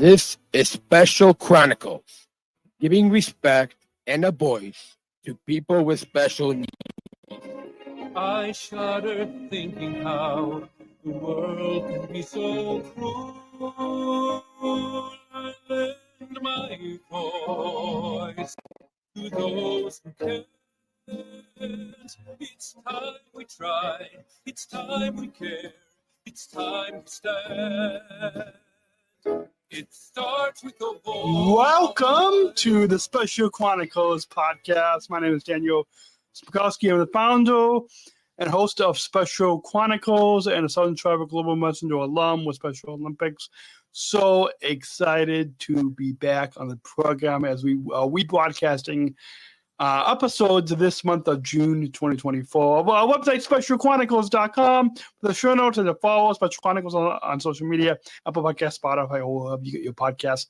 This is Special Chronicles, giving respect and a voice to people with special needs. I shudder thinking how the world can be so cruel. I lend my voice to those who can't. It's time we try, it's time we care, it's time to stand. It starts with a voice. Welcome to the Special Chronicles Podcast. My name is Adam Smrokowski. I'm the founder and host of Special Chronicles and a Southern Tribal Global Messenger alum with Special Olympics. So excited to be back on the program as we broadcasting episodes this month of June 2024. Our website, SpecialChronicles.com. The ShowNotes and the follow Special Chronicles on social media, Apple Podcast, Spotify, or wherever you get your podcasts.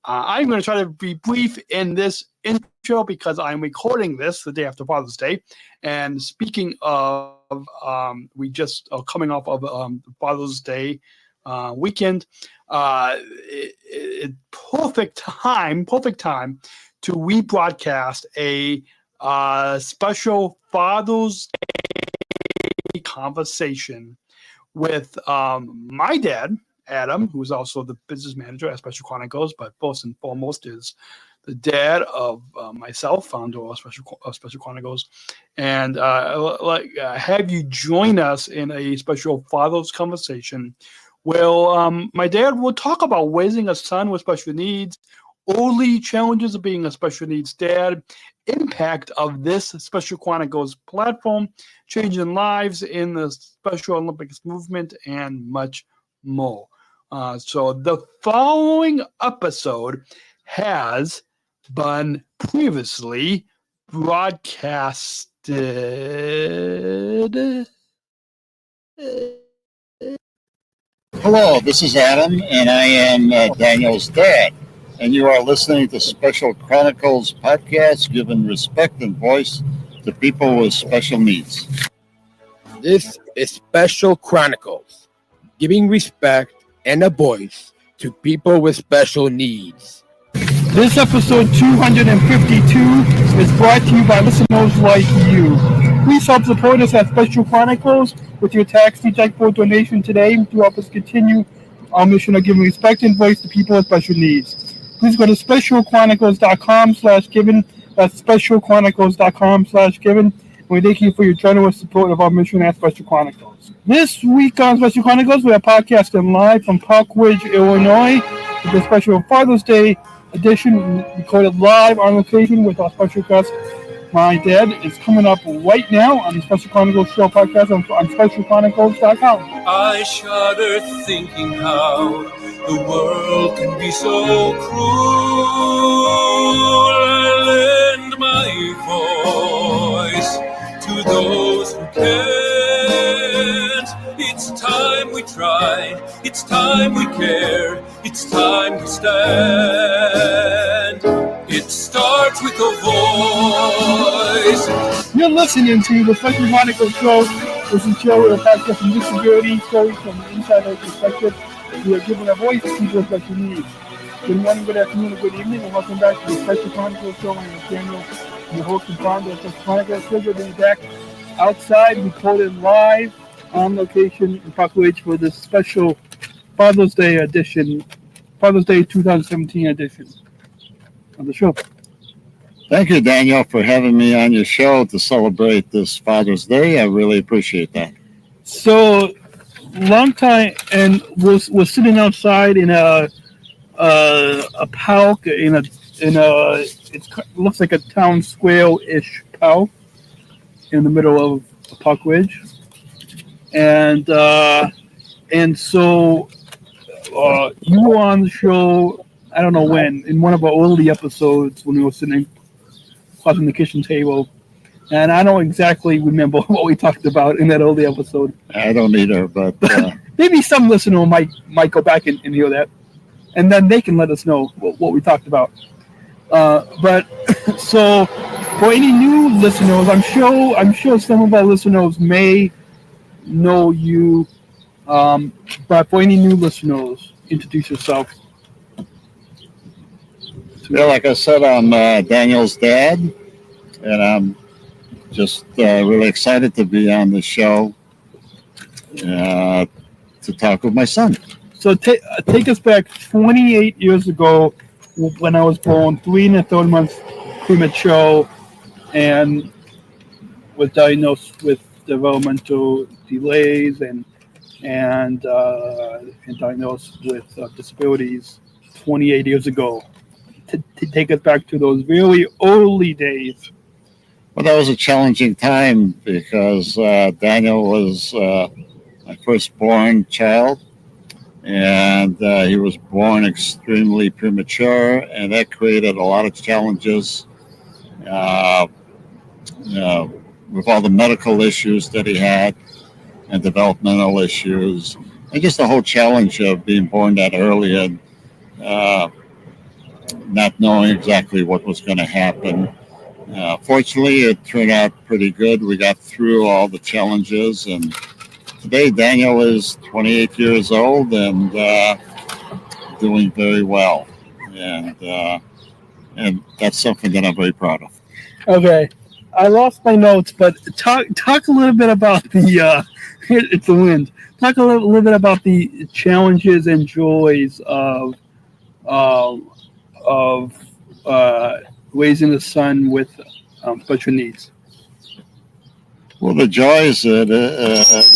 I'm going to try to be brief in this intro because I'm recording this the day after Father's Day. And speaking of, we just are coming off of Father's Day weekend. Perfect time to rebroadcast a special Father's Day conversation with my dad, Adam, who is also the business manager at Special Chronicles, but first and foremost is the dad of myself, founder of Special Chronicles, and have you join us in a special Father's conversation. Well, my dad will talk about raising a son with special needs, early challenges of being a special needs dad, impact of this Special Chronicles platform, changing lives in the Special Olympics movement, and much more. So the following episode has been previously broadcasted. Hello, this is Adam, and I am Daniel's dad. And you are listening to Special Chronicles Podcast, giving respect and voice to people with special needs. This is Special Chronicles, giving respect and a voice to people with special needs. This episode 252 is brought to you by listeners like you. Please help support us at Special Chronicles with your tax-deductible donation today to help us continue our mission of giving respect and voice to people with special needs. Please go to SpecialChronicles.com/giving. That's SpecialChronicles.com/giving. And we thank you for your generous support of our mission at Special Chronicles. This week on Special Chronicles, we are podcasting live from Park Ridge, Illinois, with a special Father's Day edition recorded live on location with our special guest. My dad is coming up right now on the Special Chronicles Show podcast on SpecialChronicles.com. I shudder thinking how the world can be so cruel. I lend my voice to those who can't. It's time we try, it's time we care, it's time to stand. It starts with a voice. You're listening to the Special Chronicles Show. This is Joe with a podcast from disability stories from the insider perspective. We are giving a voice to people with special needs. Good morning, good afternoon, and good evening, and welcome back to the Special Chronicles Show. My name is Daniel, I'm the host and founder of Special Chronicles. Pleasure to be back outside, recorded live on location in Park Ridge for this special Father's Day edition, Father's Day 2017 edition of the show. Thank you, Daniel, for having me on your show to celebrate this Father's Day. I really appreciate that. So, long time, and we're sitting outside in a park in a it looks like a town square-ish park in the middle of Park Ridge, and so you were on the show. I don't know when, in one of our early episodes when we were sitting across the kitchen table, and I don't exactly remember what we talked about in that early episode. I don't either, but maybe some listener might go back and hear that, and then they can let us know what we talked about. But so for any new listeners, I'm sure some of our listeners may know you, but for any new listeners, introduce yourself. Yeah, like I said, I'm Daniel's dad, and I'm just really excited to be on the show to talk with my son. So take us back 28 years ago when I was born, 3 1/3 months premature, and was diagnosed with developmental delays and diagnosed with disabilities 28 years ago. To take us back to those really early days. Well, that was a challenging time because Daniel was my firstborn child, and he was born extremely premature, and that created a lot of challenges with all the medical issues that he had and developmental issues, and just the whole challenge of being born that early and not knowing exactly what was going to happen. Fortunately, it turned out pretty good. We got through all the challenges, and today Daniel is 28 years old and doing very well, and that's something that I'm very proud of. Okay, I lost my notes, but talk a little bit about the it's the wind. Talk a little bit about the challenges and joys of raising a son with special needs. Well, the joys, the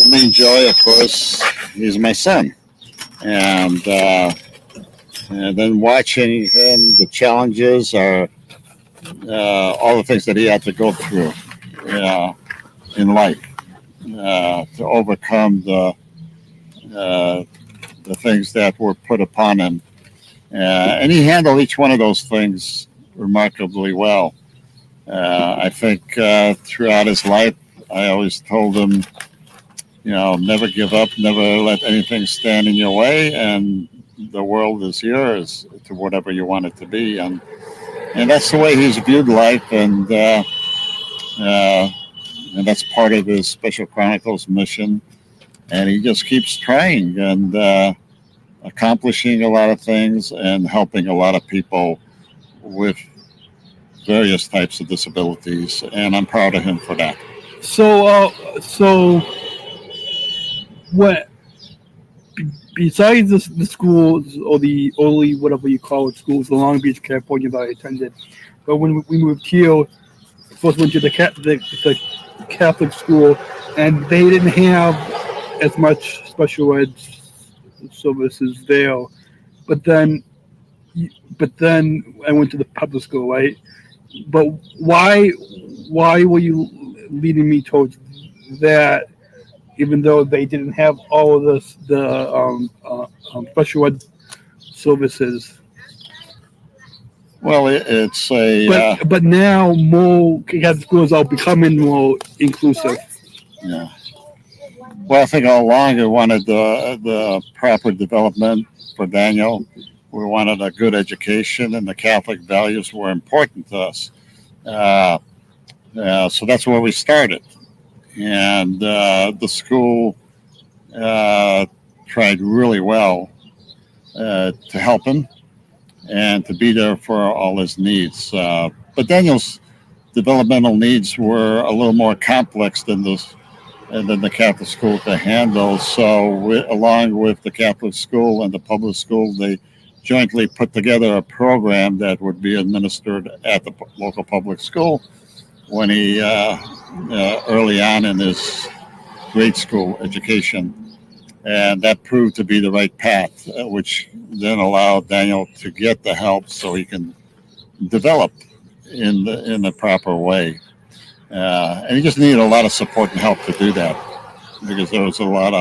main joy, of course, is my son, and then watching him. The challenges are all the things that he had to go through in life to overcome the things that were put upon him, and he handled each one of those things remarkably well. I think throughout his life, I always told him, never give up, never let anything stand in your way, and the world is yours to whatever you want it to be. And that's the way he's viewed life, and that's part of his Special Chronicles mission. And he just keeps trying and accomplishing a lot of things and helping a lot of people with various types of disabilities. And I'm proud of him for that. So what? Besides the schools or the early whatever you call it schools in Long Beach, California that I attended, but when we moved here, first went to the Catholic school, and they didn't have as much special ed services there. But then I went to the public school, right? But why were you leading me towards that? Even though they didn't have all of the special ed services. Well, it's a. But now more Catholic schools are becoming more inclusive. Yeah. Well, I think all along we wanted the proper development for Daniel. We wanted a good education, and the Catholic values were important to us. So that's where we started. And the school tried really well to help him and to be there for all his needs. But Daniel's developmental needs were a little more complex than the Catholic school could handle. So along with the Catholic school and the public school, they jointly put together a program that would be administered at the local public school when he early on in his grade school education, and that proved to be the right path, which then allowed Daniel to get the help so he can develop in the proper way. And he just needed a lot of support and help to do that, because there was a lot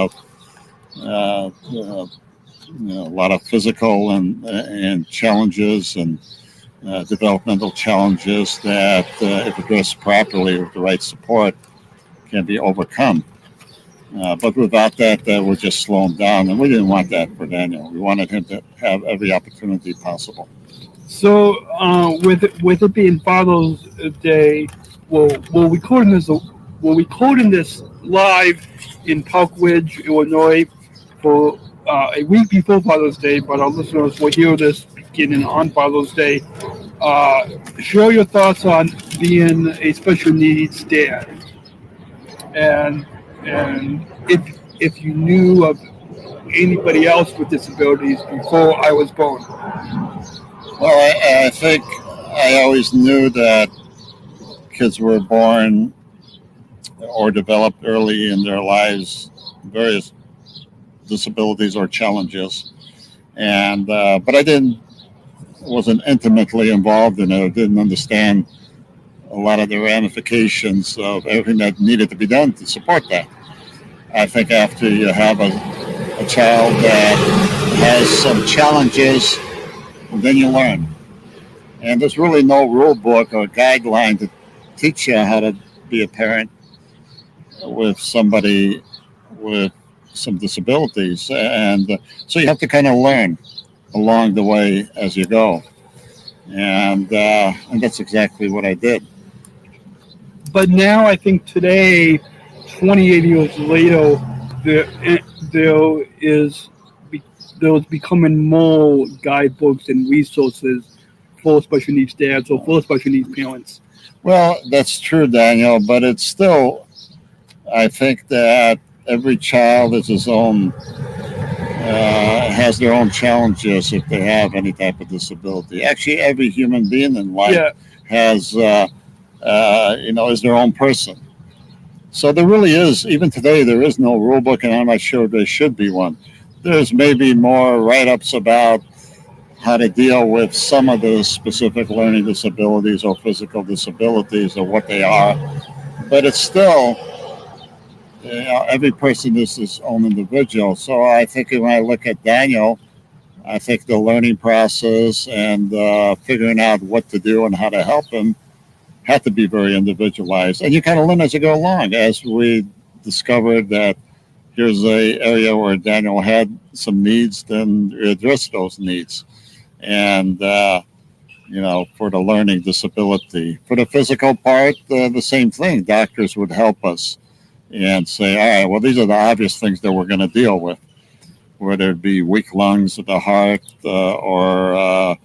of physical and challenges and developmental challenges that, if addressed properly with the right support, can be overcome. But without that, we're just slowing down, and we didn't want that for Daniel. We wanted him to have every opportunity possible. So, with it being Father's Day, we're recording this live in Park Ridge, Illinois, for a week before Father's Day, but our listeners will hear this beginning on Father's Day. share your thoughts on being a special needs dad, and if you knew of anybody else with disabilities before I was born. Well, I think I always knew that kids were born or developed early in their lives various disabilities or challenges, and but I wasn't intimately involved in it. I didn't understand a lot of the ramifications of everything that needed to be done to support that. I think after you have a child that has some challenges, then you learn. And there's really no rule book or guideline to teach you how to be a parent with somebody with some disabilities. And so you have to kind of learn along the way as you go. And that's exactly what I did. But now I think today, 28 years later, there's becoming more guidebooks and resources for special needs dads or for special needs parents. Well, that's true, Daniel, but it's still, I think that every child is his own, has their own challenges if they have any type of disability. Actually, every human being in life has, is their own person. So there really is, even today, there is no rule book, and I'm not sure there should be one. There's maybe more write-ups about how to deal with some of the specific learning disabilities or physical disabilities or what they are. But it's still, every person is his own individual. So I think when I look at Daniel, I think the learning process and figuring out what to do and how to help him had to be very individualized. And you kind of learn as you go along. As we discovered that here's an area where Daniel had some needs, then we address those needs. And, for the learning disability. For the physical part, the same thing. Doctors would help us and say, all right, well, these are the obvious things that we're going to deal with, whether it be weak lungs of the heart or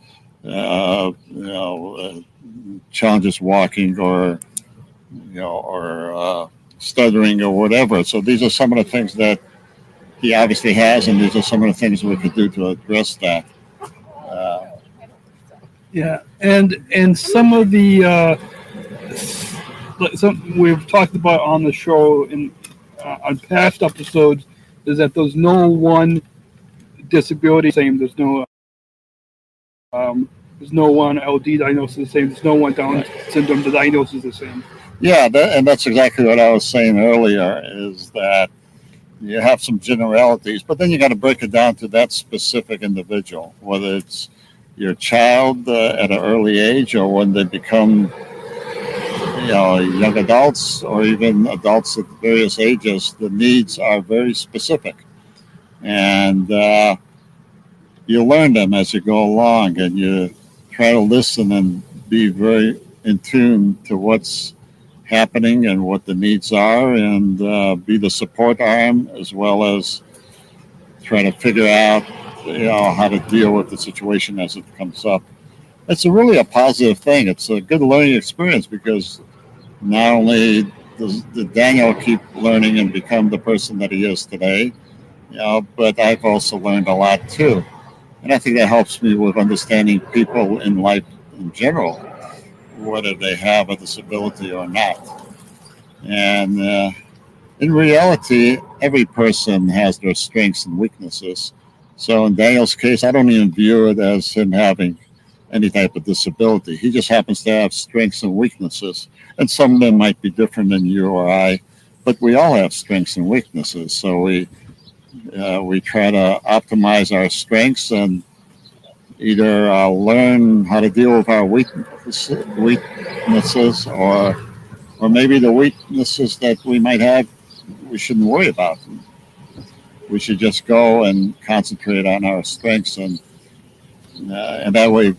challenges walking or stuttering or whatever. So these are some of the things that he obviously has, and these are some of the things we could do to address that. And some of the some we've talked about on the show in on past episodes is that there's no one disability the same. There's no one LD diagnosis the same. There's no one Down syndrome diagnosis the same. Yeah, and that's exactly what I was saying earlier, is that you have some generalities, but then you got to break it down to that specific individual, whether it's your child at an early age or when they become young adults or even adults at various ages. The needs are very specific, and you learn them as you go along, and you try to listen and be very in tune to what's happening and what the needs are, and be the support arm as well as try to figure out how to deal with the situation as it comes up. It's really a positive thing. It's a good learning experience because not only does Daniel keep learning and become the person that he is today, but I've also learned a lot too. And I think that helps me with understanding people in life in general, whether they have a disability or not. And in reality, every person has their strengths and weaknesses. So in Daniel's case, I don't even view it as him having any type of disability. He just happens to have strengths and weaknesses. And some of them might be different than you or I, but we all have strengths and weaknesses. So we try to optimize our strengths and either learn how to deal with our weaknesses or maybe the weaknesses that we might have, we shouldn't worry about them. We should just go and concentrate on our strengths, and that way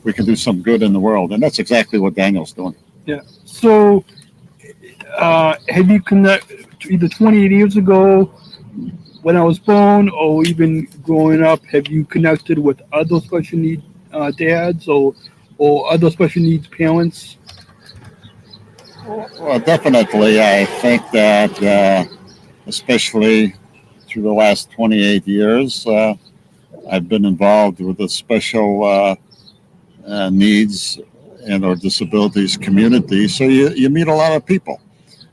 we can do some good in the world. And that's exactly what Daniel's doing. Yeah. So have you connected either 28 years ago when I was born or even growing up, have you connected with other special need dads or or other special needs parents? Well, definitely. I think that especially through the last 28 years, I've been involved with the special needs and or disabilities community. So you meet a lot of people.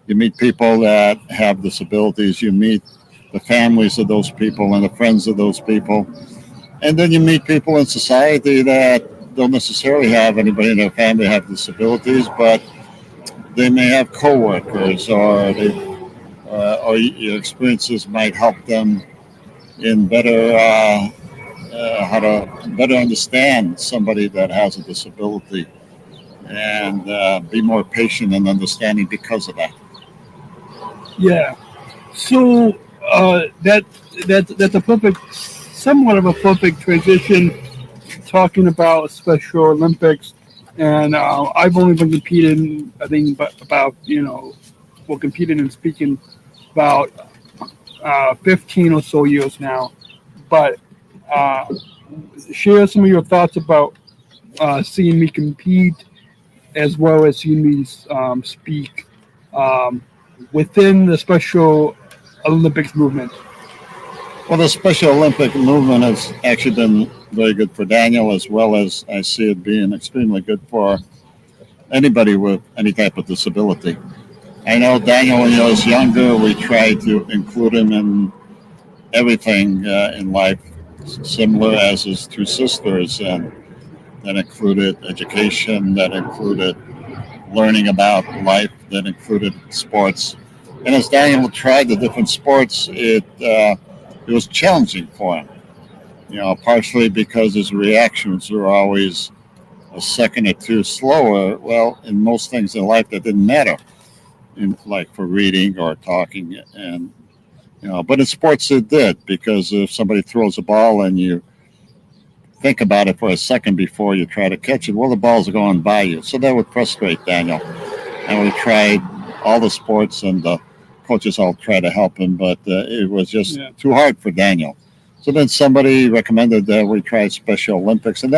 You meet people that have disabilities. You meet the families of those people and the friends of those people. And then you meet people in society that don't necessarily have anybody in their family have disabilities, but they may have coworkers, or your experiences might help them in better how to better understand somebody that has a disability, and be more patient and understanding because of that. Yeah. So that's a perfect, somewhat of a perfect transition. Talking about Special Olympics, and I've only been competing, I think, about competing and speaking about 15 or so years now. But share some of your thoughts about seeing me compete, as well as seeing me speak within the Special Olympics movement. Well, the Special Olympic movement has actually been very good for Daniel, as well as I see it being extremely good for anybody with any type of disability. I know Daniel, when he was younger, we tried to include him in everything in life, similar as his two sisters, and that included education, that included learning about life, that included sports. And as Daniel tried the different sports, it was challenging for him. Partially because his reactions were always a second or two slower. Well, in most things in life, that didn't matter, like for reading or talking, and but in sports it did, because if somebody throws a ball and you think about it for a second before you try to catch it, well, the ball's going by you. So that would frustrate Daniel. And we tried all the sports, and the coaches all tried to help him, but it was just too hard for Daniel. So then somebody recommended that we try Special Olympics, and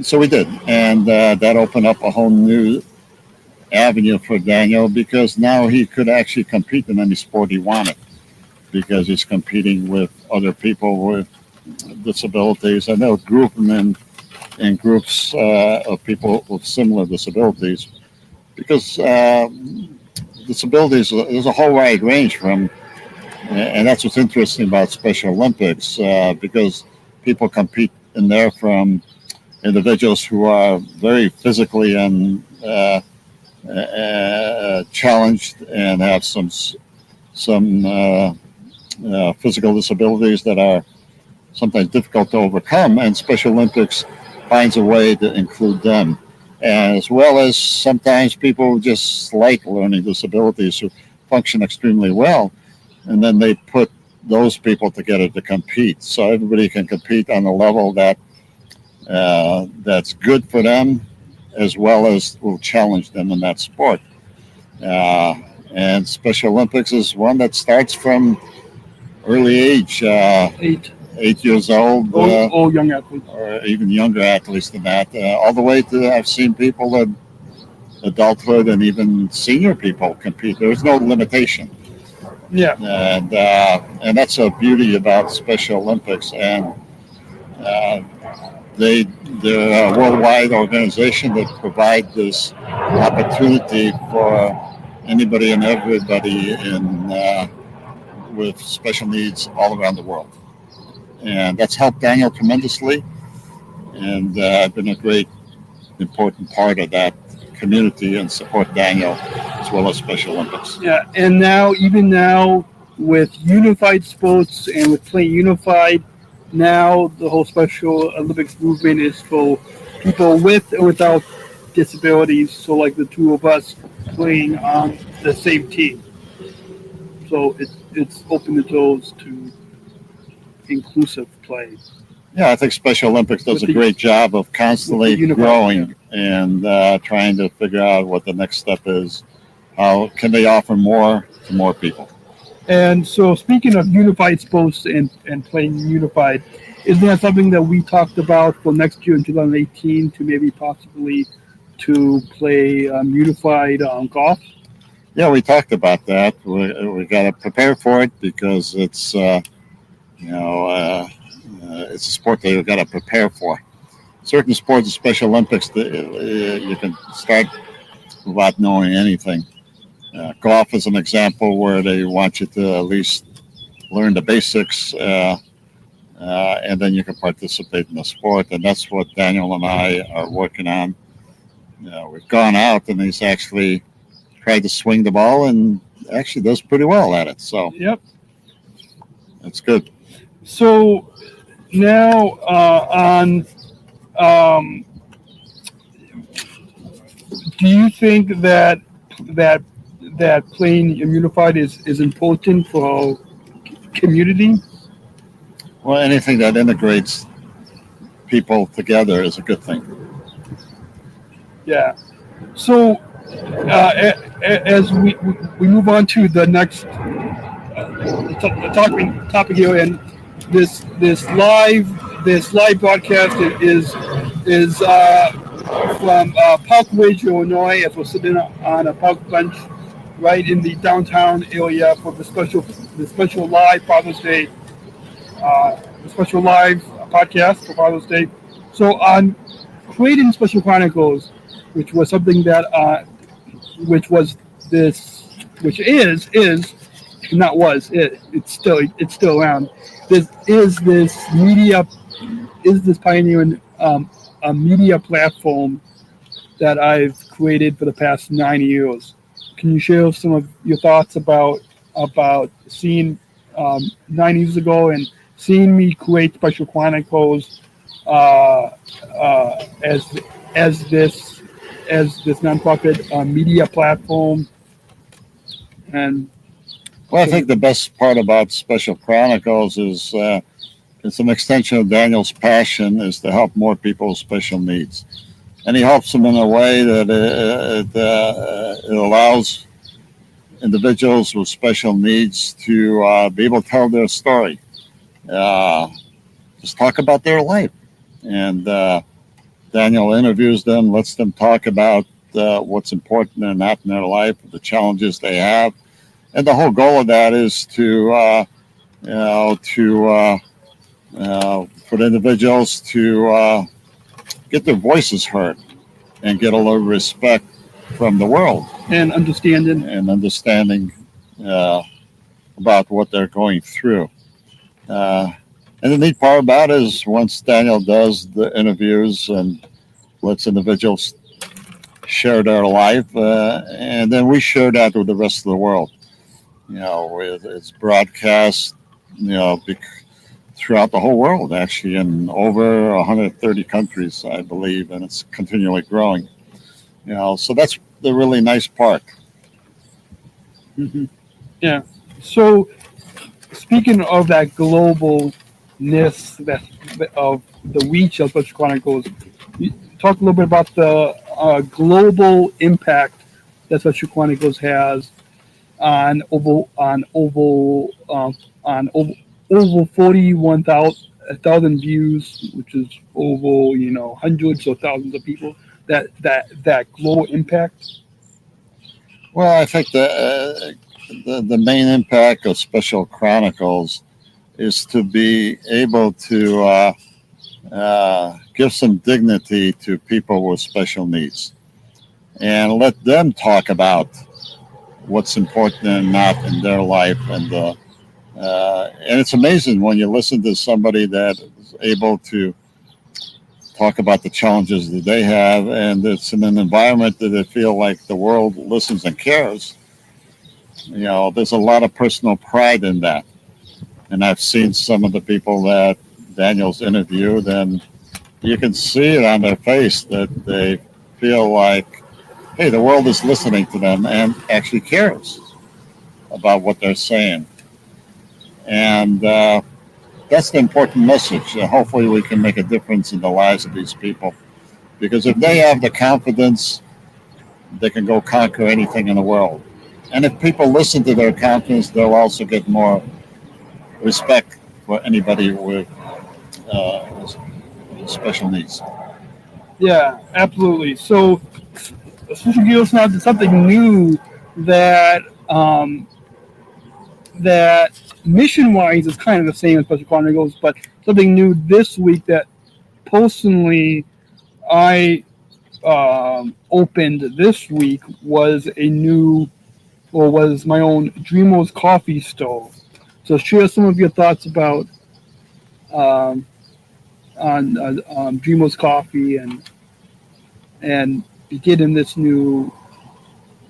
so we did. And that opened up a whole new avenue for Daniel, because now he could actually compete in any sport he wanted, because he's competing with other people with disabilities. I know group them in groups of people with similar disabilities, because disabilities, there's a whole wide range from, and that's what's interesting about Special Olympics, because people compete in there from individuals who are very physically and challenged and have some physical disabilities that are sometimes difficult to overcome, and Special Olympics finds a way to include them, as well as sometimes people with just slight learning disabilities who function extremely well, and then they put those people together to compete, so everybody can compete on a level that's good for them, as well as will challenge them in that sport. And Special Olympics is one that starts from early age, 8 years old, or young athletes, or even younger athletes than that, all the way to, I've seen people in adulthood and even senior people compete. There's no limitation. Yeah. And that's a beauty about Special Olympics. And they're a worldwide organization that provide this opportunity for anybody and everybody with special needs all around the world. And that's helped Daniel tremendously. And I've been a great, important part of that community and support Daniel as well as Special Olympics. Yeah, and even now, with unified sports and with playing unified, now the whole Special Olympics movement is for people with and without disabilities. So like the two of us playing on the same team. So it's open the doors to inclusive play. Yeah, I think Special Olympics does a great job of constantly growing and trying to figure out what the next step is. How can they offer more to more people? And so speaking of unified sports and playing unified, Isn't that something that we talked about for next year in 2018 to maybe possibly to play unified golf? Yeah, we talked about that. We got to prepare for it because it's it's a sport that you've got to prepare for. Certain sports, the Special Olympics, you can start without knowing anything. Golf is an example where they want you to at least learn the basics, and then you can participate in the sport. And that's what Daniel and I are working on. We've gone out, and he's actually tried to swing the ball, and actually does pretty well at it. So Yep. that's good. So now do you think that playing unified is important for our community? Well, anything that integrates people together is a good thing. Yeah. So as we move on to the next topic here, and this live broadcast is from Park Ridge, Illinois, as we're sitting on a park bench right in the downtown area for the special live Father's Day, the special live podcast for Father's Day. So on creating Special Chronicles, which was something that it's still around. This pioneering a media platform that I've created for the past 9 years. Can you share some of your thoughts about seeing 9 years ago and seeing me create Special Chronicles as this nonprofit media platform? And well, I think the best part about Special Chronicles is it's an extension of Daniel's passion is to help more people with special needs. And he helps them in a way that it allows individuals with special needs to be able to tell their story. Just talk about their life. And Daniel interviews them, lets them talk about what's important and not in their life, the challenges they have. And the whole goal of that is for the individuals to get their voices heard and get a little respect from the world and understanding about what they're going through. And the neat part about it is once Daniel does the interviews and lets individuals share their life, and then we share that with the rest of the world. It's broadcast, throughout the whole world, actually, in over 130 countries, I believe, and it's continually growing. So that's the really nice part. Mm-hmm. Yeah. So, speaking of that globalness, of the reach of Special Chronicles, talk a little bit about the global impact that Special Chronicles has on over 41,000 views, which is over hundreds of thousands of people. That global impact. Well, I think the main impact of Special Chronicles is to be able to give some dignity to people with special needs and let them talk about what's important and not in their life. And it's amazing when you listen to somebody that is able to talk about the challenges that they have, and it's in an environment that they feel like the world listens and cares. There's a lot of personal pride in that. And I've seen some of the people that Daniel's interviewed, and you can see it on their face that they feel like, hey, the world is listening to them and actually cares about what they're saying. And that's the important message. Hopefully we can make a difference in the lives of these people. Because if they have the confidence, they can go conquer anything in the world. And if people listen to their confidence, they'll also get more respect for anybody with special needs. Yeah, absolutely. So, switching gears now to something new that that mission-wise is kind of the same as Special Chronicles, but something new this week that personally I opened this week was was my own Dreamos coffee stove. So share some of your thoughts about um, on Dreamos coffee and beginning this new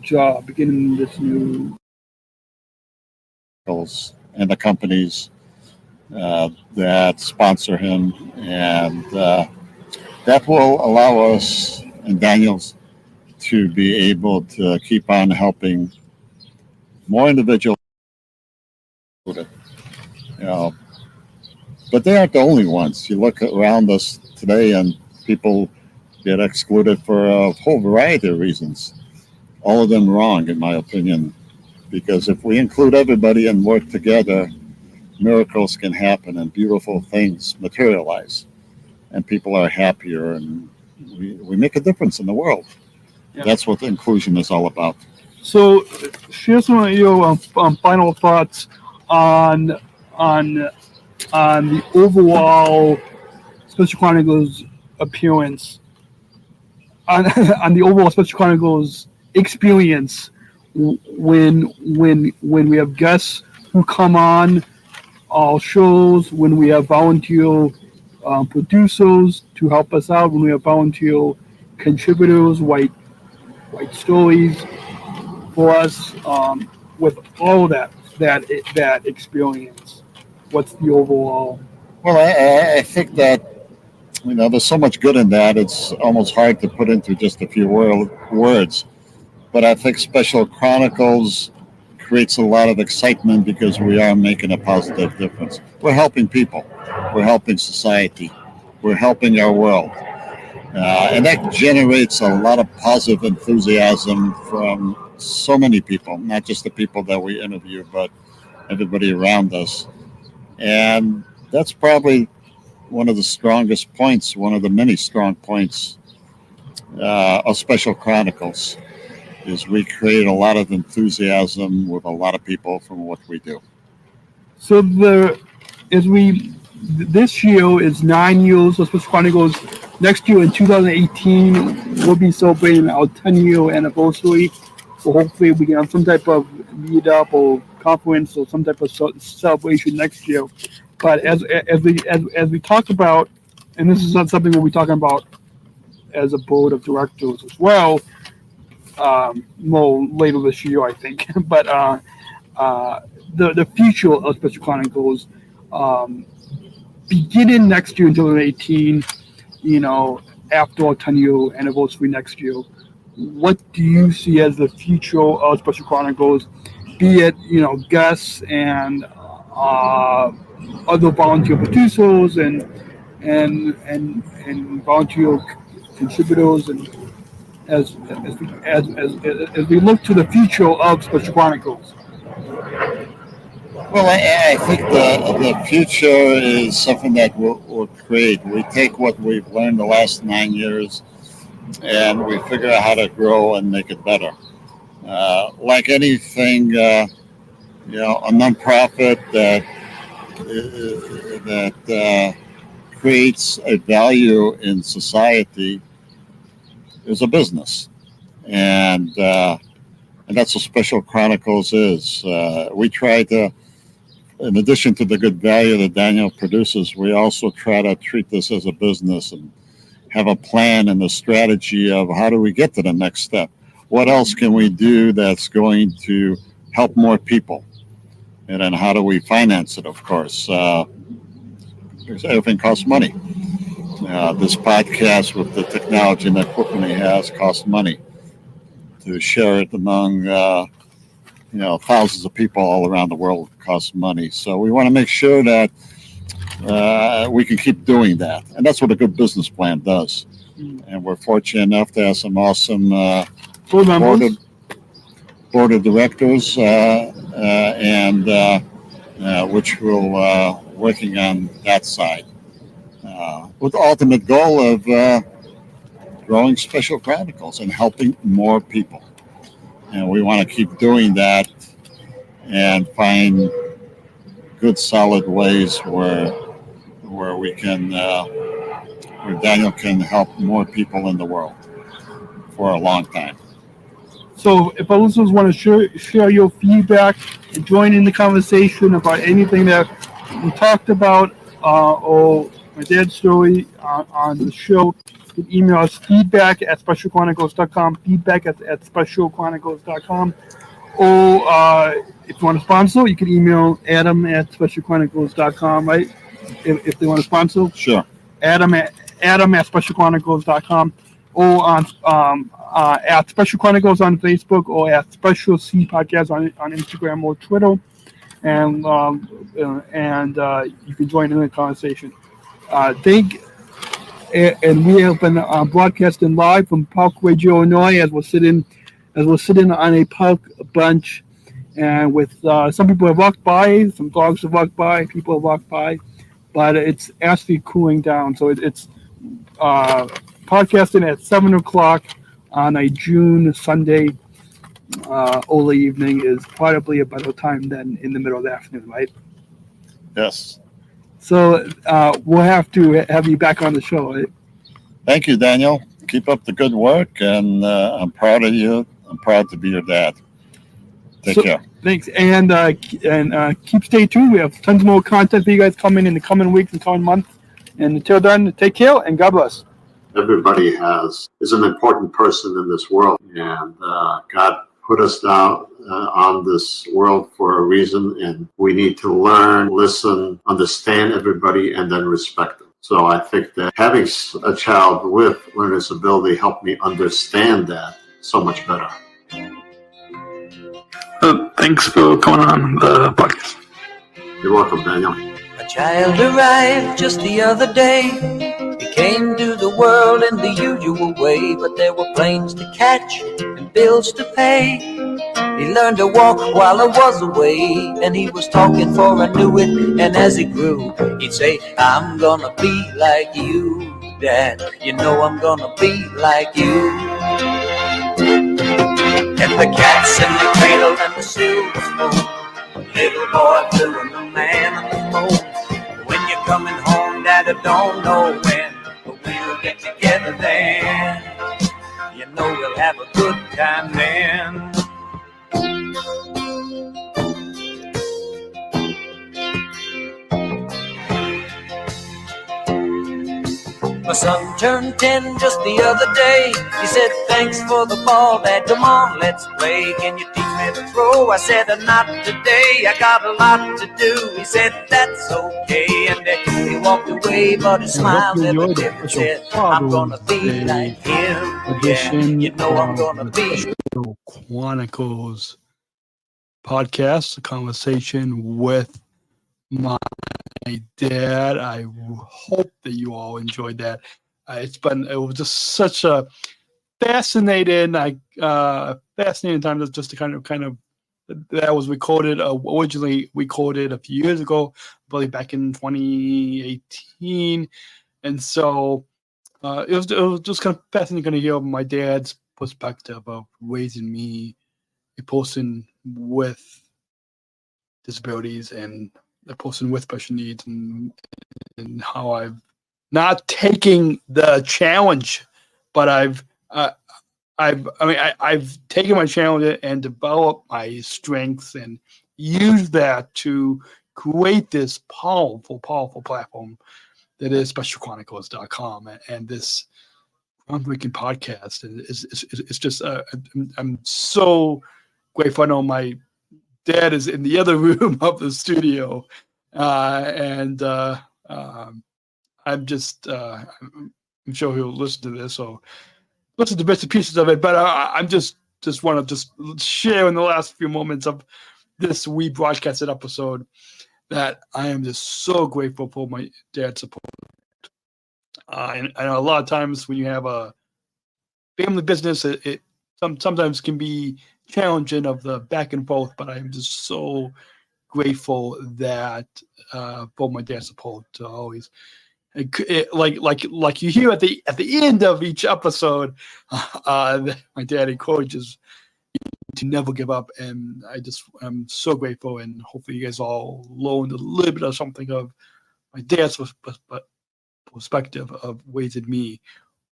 job, beginning this new. And the companies that sponsor him, and that will allow us and Daniels to be able to keep on helping more individuals. You know, but they aren't the only ones. You look around us today, and people get excluded for a whole variety of reasons. All of them wrong, in my opinion. Because if we include everybody and work together, miracles can happen and beautiful things materialize, and people are happier, and we make a difference in the world. Yeah. That's what inclusion is all about. So, share some of your final thoughts on the overall Special Chronicles appearance, on the overall Special Chronicles experience. When we have guests who come on our shows, when we have volunteer producers to help us out, when we have volunteer contributors, white stories for us, with all of that experience, what's the overall? Well, I think that there's so much good in that. It's almost hard to put into just a few words. But I think Special Chronicles creates a lot of excitement because we are making a positive difference. We're helping people. We're helping society. We're helping our world. And that generates a lot of positive enthusiasm from so many people, not just the people that we interview, but everybody around us. And that's probably one of the strongest points, one of the many strong points of Special Chronicles. Is we create a lot of enthusiasm with a lot of people from what we do. So this year is 9 years of Special Chronicles. Next year in 2018, we'll be celebrating our 10-year anniversary. So hopefully we can have some type of meetup or conference or some type of celebration next year. But as we talk about, and this is not something we'll be talking about as a board of directors as well. More later this year, I think. But the future of Special Chronicles, beginning next year in 2018, after our 10-year anniversary next year, what do you see as the future of Special Chronicles? Be it guests and other volunteer producers and volunteer contributors and. As we look to the future of Special Chronicles? Well, I think the future is something that we'll create. We take what we've learned the last 9 years and we figure out how to grow and make it better. Like anything, a nonprofit that creates a value in society is a business, and that's what Special Chronicles is. We try to, in addition to the good value that Daniel produces, we also try to treat this as a business and have a plan and a strategy of how do we get to the next step. What else can we do that's going to help more people? And then how do we finance it, of course? Because everything costs money. This podcast with the technology and the equipment he has costs money. To share it among thousands of people all around the world costs money. So we want to make sure that we can keep doing that. And that's what a good business plan does. And we're fortunate enough to have some awesome board of directors and which will working on that side. with the ultimate goal of growing Special Chronicles and helping more people. And we want to keep doing that and find good, solid ways where we can, where Daniel can help more people in the world for a long time. So if our listeners want to share your feedback and join in the conversation about anything that we talked about or my dad's story on the show, you can email us feedback@SpecialChronicles.com, feedback@SpecialChronicles.com. Or if you want to sponsor, you can email Adam@SpecialChronicles.com, right? If they want to sponsor. Sure. Adam@SpecialChronicles.com, or on at Special Chronicles on Facebook, or at Special C Podcast on Instagram or Twitter, and you can join in the conversation. And we have been broadcasting live from Parkway, Illinois, as we're sitting on a park bench, and with some people have walked by, some dogs have walked by, people have walked by, but it's actually cooling down. So it's podcasting at 7:00 on a June Sunday early evening is probably a better time than in the middle of the afternoon, right? Yes. So we'll have to have you back on the show, right? Thank you, Daniel. Keep up the good work, and I'm proud of you. I'm proud to be your dad. Take care. Thanks, and keep stay tuned. We have tons more content for you guys coming in the coming weeks and coming months. And until then, take care and God bless. Everybody is an important person in this world, and God put us down on this world for a reason, and we need to learn, listen, understand everybody, and then respect them. So I think that having a child with learning disability helped me understand that so much better. Thanks for coming on the podcast. You're welcome, Daniel. A child arrived just the other day. He came to the world in the usual way, but there were planes to catch and bills to pay. He learned to walk while I was away, and he was talking for I knew it. And as he grew, he'd say, I'm gonna be like you, Dad. You know I'm gonna be like you. And the cats in the cradle and the silver spoon, little boy blue and the man on the phone. When you're coming home, Dad, I don't know when, but we'll get together then. You know we'll have a good time then. My son turned 10 just the other day. He said, thanks for the ball, Dad, come on, let's play. Can you teach me to throw? I said, not today, I got a lot to do. He said, that's okay, and then he walked away, but his smile never did. He said, I'm gonna be like him, yeah, you know I'm gonna be. Special Chronicles Podcast, a conversation with my dad. I hope that you all enjoyed that. It was just such a fascinating time just to kind of that was recorded originally recorded a few years ago, probably back in 2018, and so it was just kind of fascinating to hear my dad's perspective of raising me a person with disabilities and a person with special needs, and how I've not taking the challenge, but I've taken my challenge and developed my strengths and used that to create this powerful platform that is SpecialChronicles.com and this groundbreaking podcast. And it's just I'm so grateful. I know my dad is in the other room of the studio, and I'm just I'm sure he'll listen to this or listen to bits and pieces of it. But I'm just want to just share in the last few moments of this rebroadcasted episode that I am just so grateful for my dad's support. And I know a lot of times when you have a family business, it sometimes can be challenging of the back and forth, but I'm just so grateful that for my dad's support to always like you hear at the end of each episode, my dad encourages to never give up, and I'm so grateful, and hopefully you guys all learned a little bit of something of my dad's perspective of raising me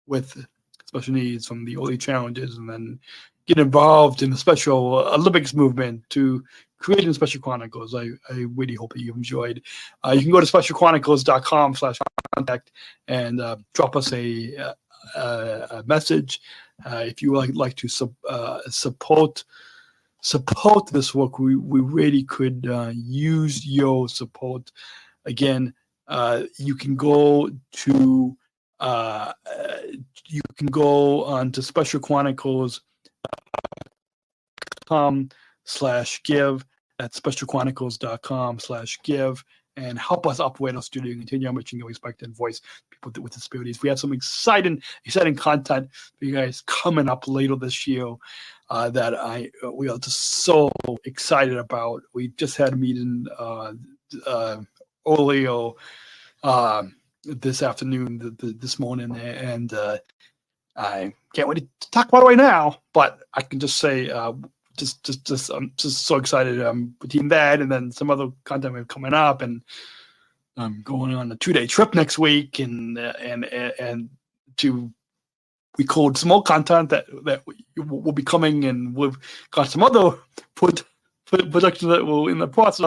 with special needs from the early challenges, and then get involved in the Special Olympics movement to creating Special Chronicles. I really hope that you enjoyed. You can go to SpecialChronicles.com/contact and drop us a message if you would like to support this work. We really could use your support. Again, you can go to onto SpecialChronicles.com/give. That's SpecialChronicles.com/give, and help us operate our studio and continue reaching your respect and voice people with disabilities. We have some exciting content for you guys coming up later this year that we are just so excited about. We just had a meeting earlier this afternoon, this morning, and I can't wait to talk about it right now. But I can just say, I'm just so excited between that and then some other content we have coming up, and I'm going on a 2-day trip next week, and to record some more content that will be coming, and we've got some other productions that will in the process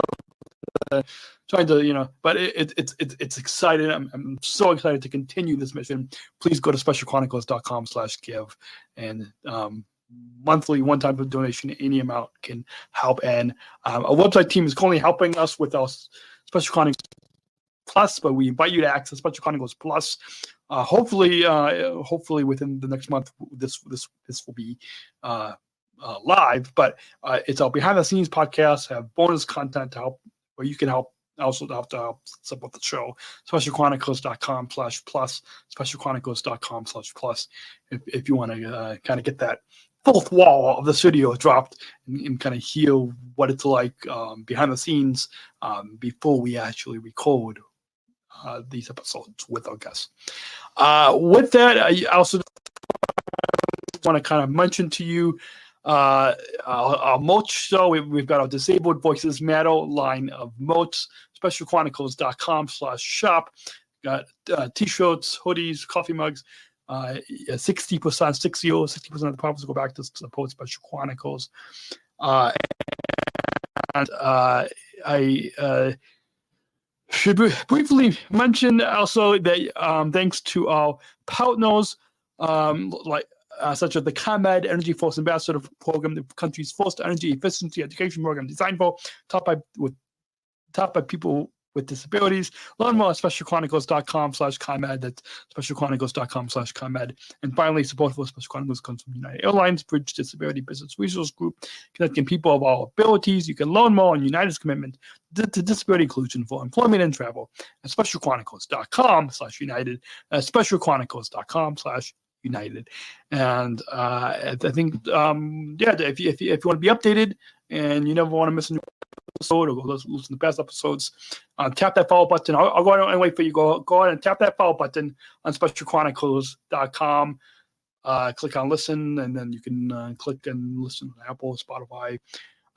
of trying to, but it's exciting. I'm so excited to continue this mission. Please go to SpecialChronicles.com/give, and monthly one-time donation, any amount can help. And our website team is currently helping us with our Special Chronicles Plus, but we invite you to access Special Chronicles Plus. Hopefully within the next month, this will be live. But it's our behind-the-scenes podcast, have bonus content to help, where you can help also to help support the show. SpecialChronicles.com/plus, SpecialChronicles.com/plus, if you want to kind of get that fourth wall of the studio dropped and kind of hear what it's like behind the scenes before we actually record these episodes with our guests. With that, I also want to kind of mention to you our merch show. We've got our Disabled Voices Matter line of merch, SpecialChronicles.com/shop. Got t-shirts, hoodies, coffee mugs. 60% of the profits go back to support Special Chronicles. And I should briefly mention also that thanks to our partners, such as the ComEd Energy Force Ambassador Program, the country's first energy efficiency education program designed for taught by people with disabilities. Learn more at SpecialChronicles.com/ComEd. That's SpecialChronicles.com/ComEd. And finally, support for Special Chronicles comes from United Airlines Bridge Disability Business Resource Group, connecting people of all abilities. You can learn more on United's commitment to disability inclusion for employment and travel at SpecialChronicles.com/United. SpecialChronicles.com/United. And I think, if you want to be updated and you never want to miss a new episode or go listen to past episodes, tap that follow button. I'll go ahead and wait for you. Go ahead and tap that follow button on SpecialChronicles.com. Click on listen, and then you can click and listen on Apple, Spotify,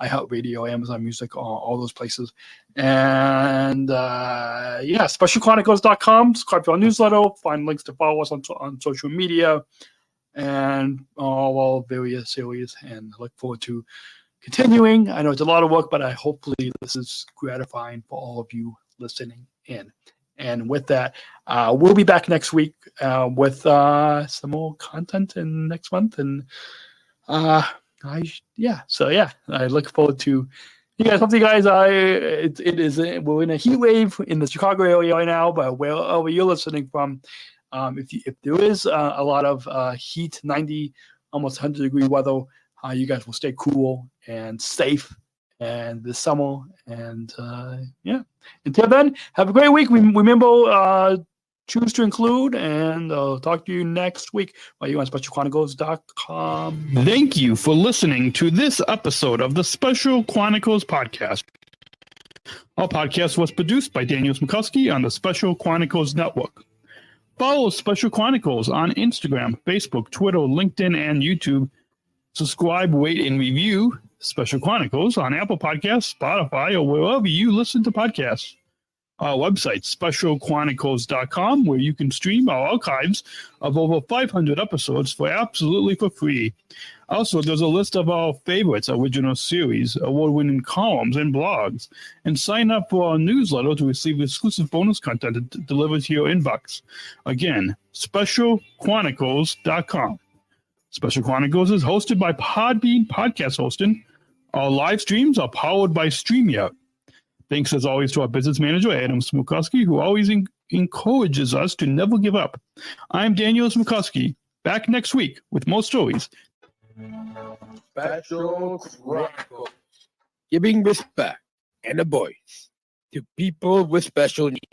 iHeartRadio, Amazon Music, all those places. And SpecialChronicles.com. Subscribe to our newsletter. Find links to follow us on social media and all our various areas. And I look forward to continuing. I know it's a lot of work, but hopefully this is gratifying for all of you listening in. And with that, we'll be back next week with some more content in next month. And I look forward to you guys. Hopefully, guys, we're in a heat wave in the Chicago area right now, but wherever you're listening from, if there is a lot of heat, 90, almost 100-degree weather, you guys will stay cool and safe and this summer. And until then, have a great week. Remember, choose to include, and I'll talk to you next week while you're on SpecialChronicles.com. Thank you for listening to this episode of the Special Chronicles Podcast. Our podcast was produced by Daniel Smrokowski on the Special Chronicles Network. Follow Special Chronicles on Instagram, Facebook, Twitter, LinkedIn, and YouTube. Subscribe, rate, and review Special Chronicles on Apple Podcasts, Spotify, or wherever you listen to podcasts. Our website, SpecialChronicles.com, where you can stream our archives of over 500 episodes for free. Also, there's a list of our favorites, original series, award-winning columns, and blogs. And sign up for our newsletter to receive exclusive bonus content delivered to your inbox. Again, SpecialChronicles.com. Special Chronicles is hosted by Podbean Podcast Hosting. Our live streams are powered by StreamYard. Thanks, as always, to our business manager, Adam Smrokowski, who always encourages us to never give up. I'm Daniel Smrokowski, back next week with more stories. Special Chronicles, giving respect and a voice to people with special needs.